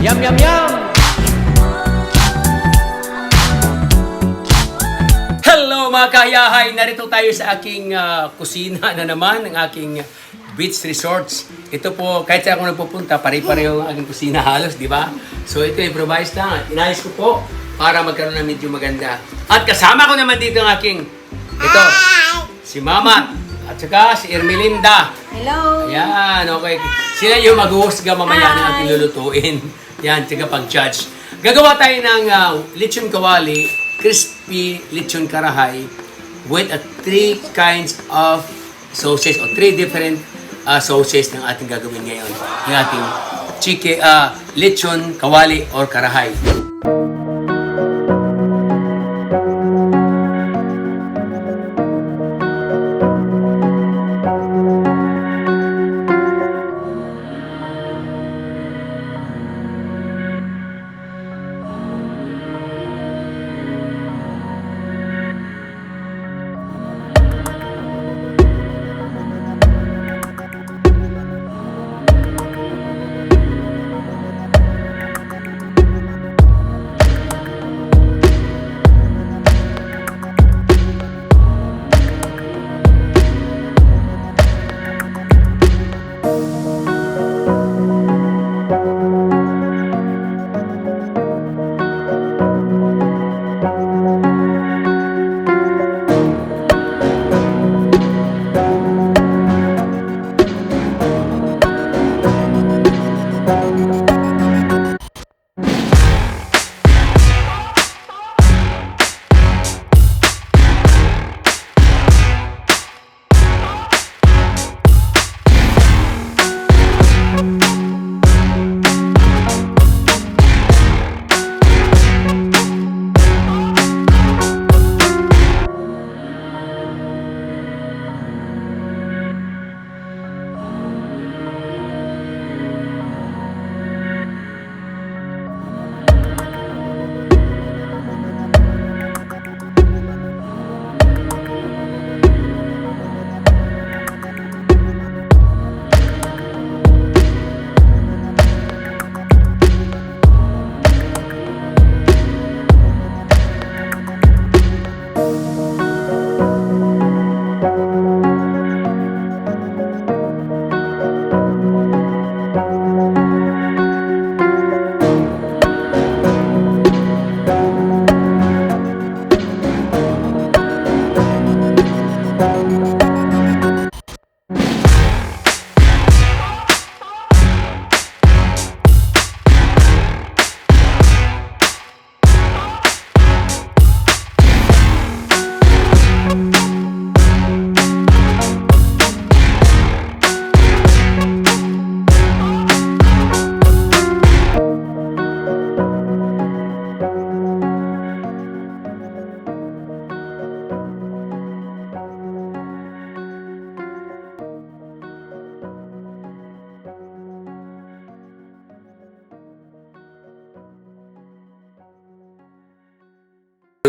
Yum, yum, yum! Hello mga kayahay! Narito tayo sa aking kusina na naman, ng aking beach resorts. Ito po, kahit saan ako nagpupunta, pare-pareho ang aking kusina halos, di ba? So ito, improvise lang. Inayos ko po para magkaroon ng medyo maganda. At kasama ko naman dito ang aking, ito, si Mama at saka si Ermelinda. Hello! Ayan, okay. Sila yung mag-uhusga mamaya ng ating lulutuin. Yan, tiga pag-judge. Gagawa tayo ng lechon kawali, crispy lechon karahay with 3 kinds of sauces or 3 different sauces ng ating gagawin ngayon. Yung ating lechon kawali or karahay.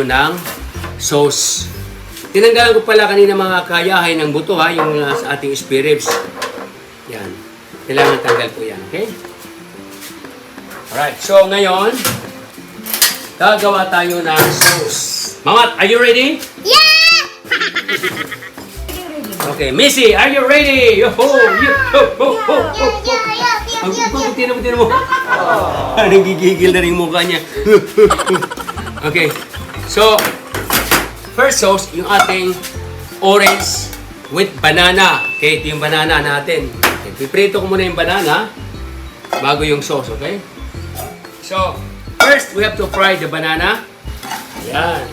Ng sauce. Tinanggalan ko pala kanina mga kayahay ng buto ha, yung sa ating spare ribs. Yan. Kailangan tanggal po yan, okay? Alright, so ngayon, gagawa tayo ng sauce. Mamat, are you ready? Yeah! Okay, Missy, are you ready? Yo-ho! Yo-ho! Tinan mo. Parang gigigil na rin mukha niya. Okay. So, first sauce, yung ating orange with banana. Okay, ito yung banana natin. Okay, piprito ko muna yung banana bago yung sauce, okay? So, first, we have to fry the banana. Ayan.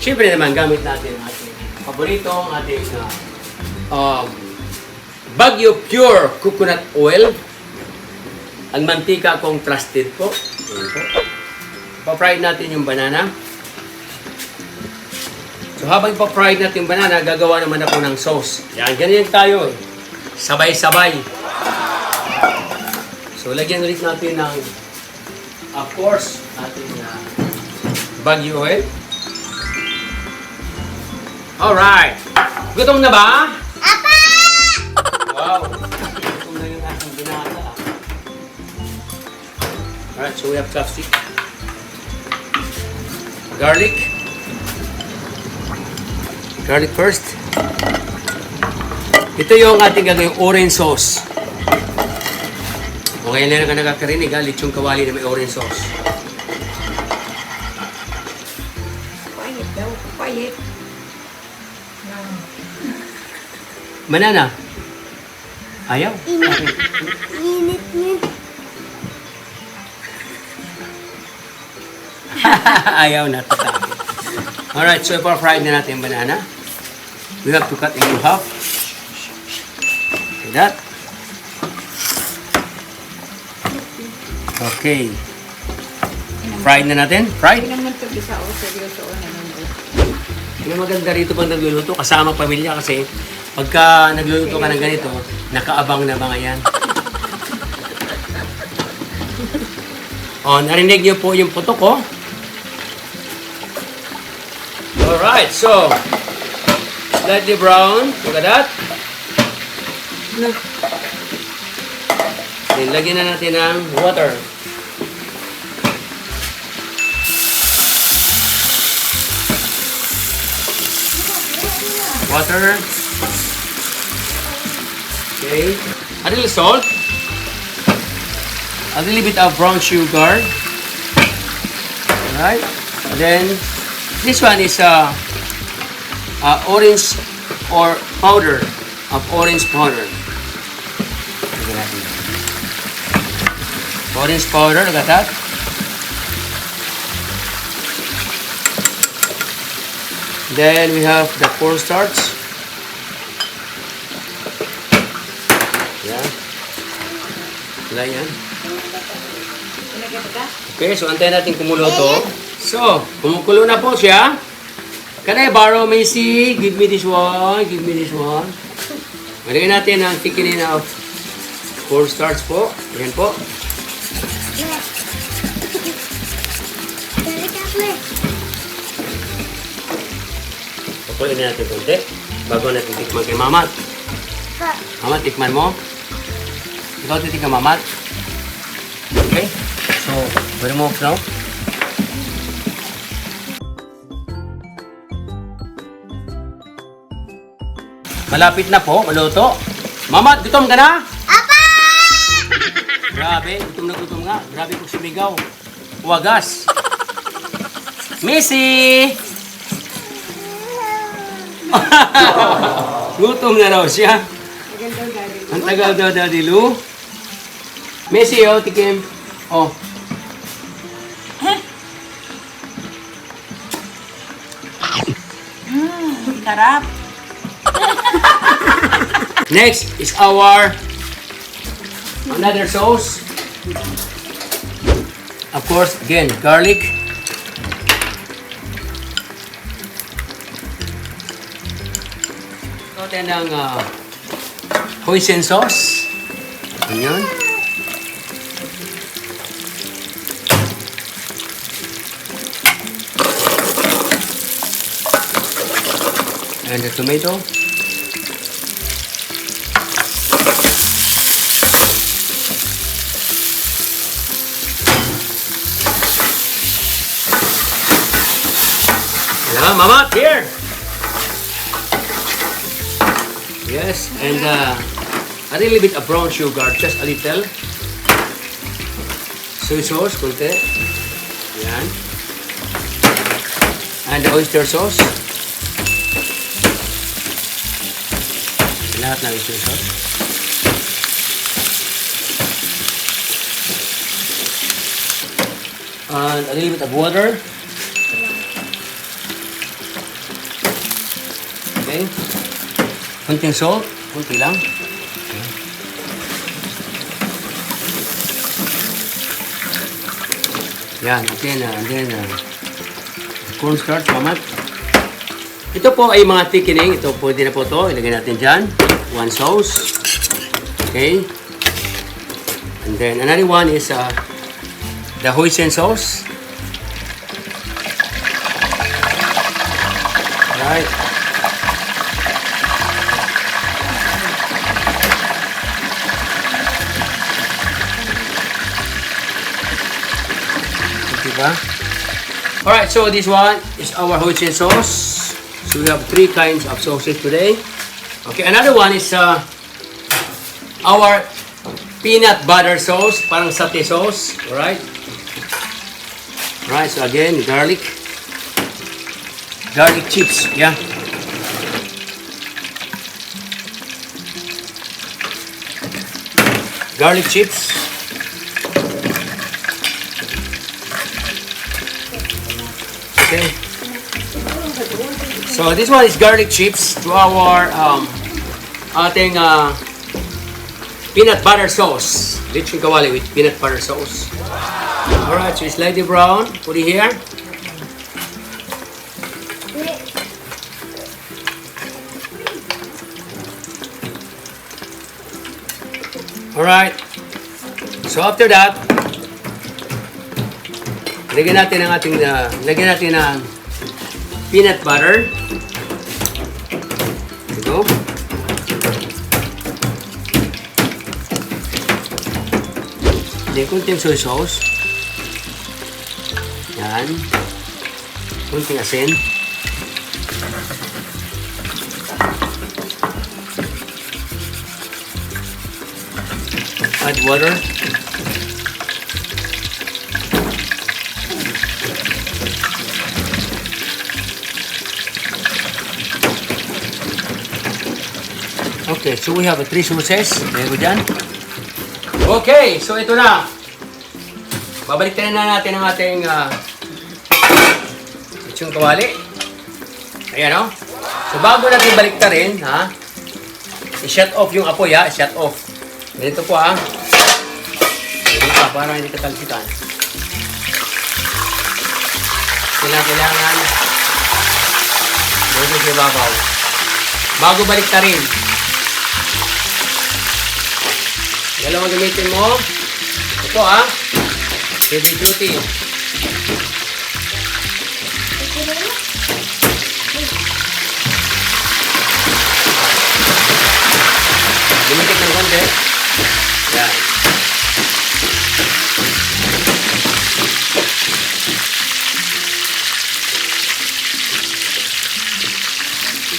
Siyempre naman, gamit natin ang ating paborito, ang ating Baguio Pure Coconut Oil. Ang mantika kong trusted po. Ayan po. Pa-fry natin yung banana. So habang ipa-fry natin yung banana, gagawa naman ako ng sauce. Yan, ganyan tayo eh. Sabay-sabay. So lagyan ulit natin ng, of course, ating Baguio oil. Alright. Gutom na ba? Apa! Wow. Gutom na yung ating binata. Alright, so we have chopstick. Garlic. Garlic first. Ito yung ating gagawing orange sauce. Okay, na ka nakakarinig ha, lechong kawali na may orange sauce. Quiet daw, quiet. Banana. Ayaw. Init niya. Ayaw na tatabi. Alright, so ipa-fry na natin yung banana. We have to cut into half. Like that. Okay. Fried na natin. Fried. Hindi naman ito bisa o seryoso o naman. Yung maganda rito pag nagluluto, kasama pamilya kasi pagka nagluluto ka ng ganito, nakaabang na mga yan. Narinig niyo po yung putok ko. Alright, so slightly brown. Look at that. Then, lagyan na natin ng water. Water. Okay. A little salt. A little bit of brown sugar. Alright. And then, this one is orange or powder of orange powder. Orange powder, look at that. Then we have the cornstarch. Yeah. Wala yan. Okay, so antayin natin kumulo to. So, kumukulo na po siya. Can I borrow, Macy? Give me this one. Give me this one. Malagyan natin ang thickening of cornstarch po. Ayan po. Pakuloy na natin konti. Bago natin tikman kay Mamat. Mamat, tikman mo. Ikaw titikman, Mamat. Okay? So, remove now. Malapit na po, maluto. Mamat, gutom ka na? Apa! Grabe, gutom nga. Grabe po sumigaw. Wagas. Missy! Gutom na raw siya. Ang tagal daw, Daddy Lou. Missy, oh, tikim. Oh. Sarap. Next is our another sauce. Of course, again, garlic. Natin ng hoisin sauce. Ayan. And the tomato. Yeah, Mama, here. Yes, and a little bit of brown sugar, just a little. Soy sauce, konti. Yan. And the oyster sauce. Lahat ng oyster sauce. And a little bit of water. Okay. Kunting salt. Kunti lang. Okay. Yan. Okay na. And then, cornstarch, Mamat. Ito po ay mga thickening. Ito pwede na po ito. Ilagay natin dyan. One sauce. Okay. And then, another one is the hoisin sauce. Alright. Diba? Alright, so this one is our hoisin sauce. So we have 3 kinds of sauces today. Okay, another one is our peanut butter sauce, parang satay sauce. Alright. Alright, so again, garlic chips, yeah. Garlic chips. Okay. So this one is garlic chips to our ating peanut butter sauce. Lechon kawali with peanut butter sauce. Alright, so it's slightly brown. Put it here. Alright. So after that, lagyan natin ng peanut butter. Ito. Kunting soy sauce. Yan. Kunting asin. Add water. Okay, so we have 3 sauces. There we done. Okay, so ito na. Babalik na natin ang ating lechon kawali. Ayan, o. So bago natin baliktarin, ha? I-shut off yung apoy, ha? I-shut off. Ganito po, ha? Ganito pa, para hindi katalsikan. Kailangan doon sa babaw. Bago baliktarin. Dalawang gamitin mo. Ito, ha? Heavy duty. Lumikit ng konti. Yan.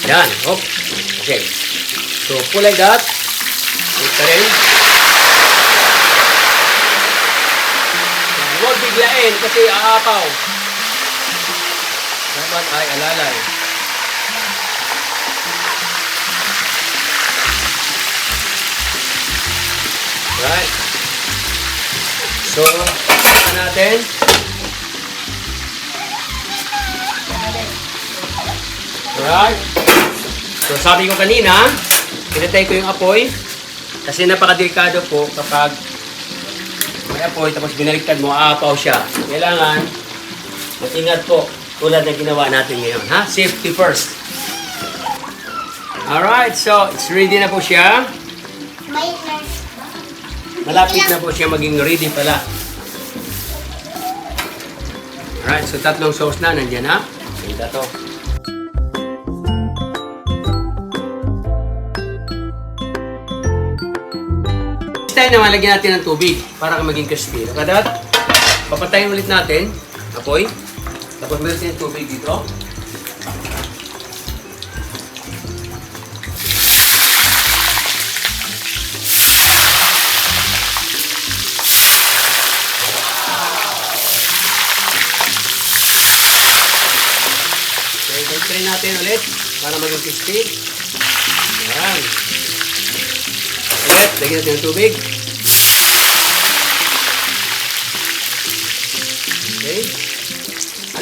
Yan. Hop. Okay. So, pull like that. Ito rin. Huwag biglain kasi aapaw. Dapat ay alalay. Right. So, ito natin. Alright. So, sabi ko kanina, pinatay ko yung apoy kasi napakadelikado po kapag may apoy, tapos binaliktad mo, aapaw siya. Kailangan, mag-ingat po, tulad na ginawa natin ngayon. Ha? Safety first. Alright, so, it's ready na po siya. Malapit na po siya maging ready pala. Alright, so 3 sauce na, nandyan ha. Ito to. Next time naman, lagyan natin ng tubig para maging crispy. Kadat, papatayin ulit natin, apoy. Tapos meron natin tubig dito. Okay, try natin ulit para maging crispy. Ayan. Ulit, lagyan natin ng tubig. Okay.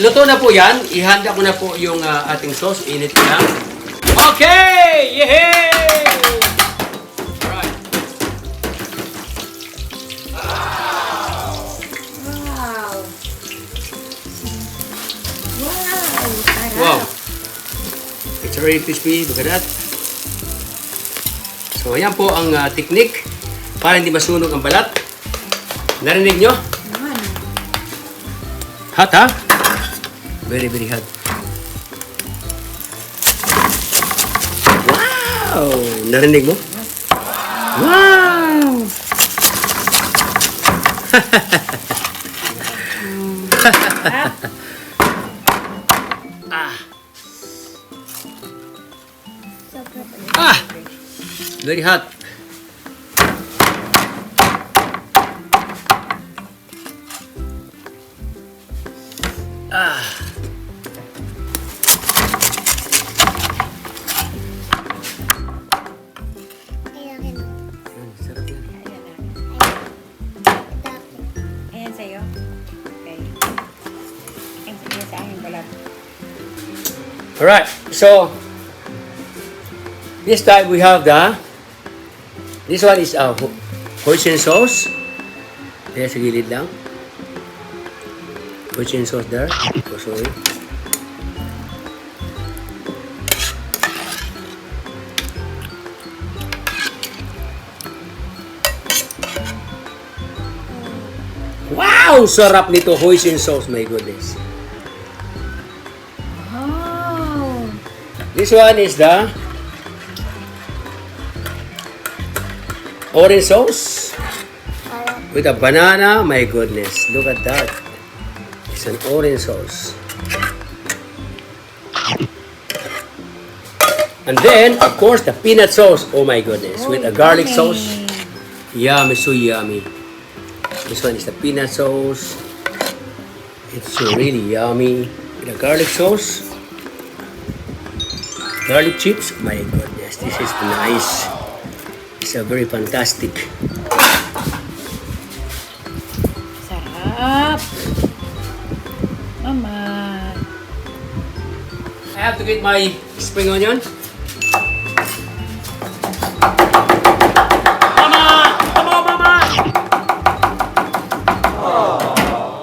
Luto na po yan. Ihanda ko na po yung ating sauce. Init ko lang. Okay! Yehey! Alright. Wow! Wow! It's very crispy. Look at that. So, ayan po ang technique para hindi masunog ang balat. Narinig nyo? Hot, ha? Very, very hot. Wow! Narinig mo? Wow! Ah! Very hot. Ah! Ayan, Sarap yan. Ayan sa'yo. Okay. Ayan sa'yo sa akin pala. Alright, so this time we have this one is hoisin sauce. Kaya sa gilid lang. Hoisin sauce there. Oh, sorry. Wow! Sarap nito, hoisin sauce. My goodness. Wow! This one is the orange sauce with a banana. My goodness, look at that. It's an orange sauce. And then, of course, the peanut sauce. Oh my goodness, with a garlic sauce. Yummy, so yummy. This one is the peanut sauce. It's so really yummy. With a garlic sauce. Garlic chips. My goodness, this is nice. It's a very fantastic. Sarap! Mama! I have to get my spring onion.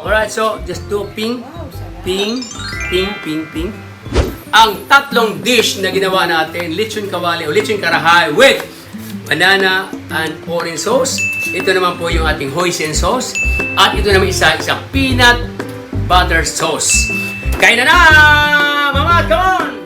Alright, so just do ping, ping, ping, ping, ping. Ang tatlong dish na ginawa natin, lechon kawali o lechon karahay with banana and orange sauce. Ito naman po yung ating hoisin sauce. At ito naman isang peanut butter sauce. Kain na na! Mama, come on!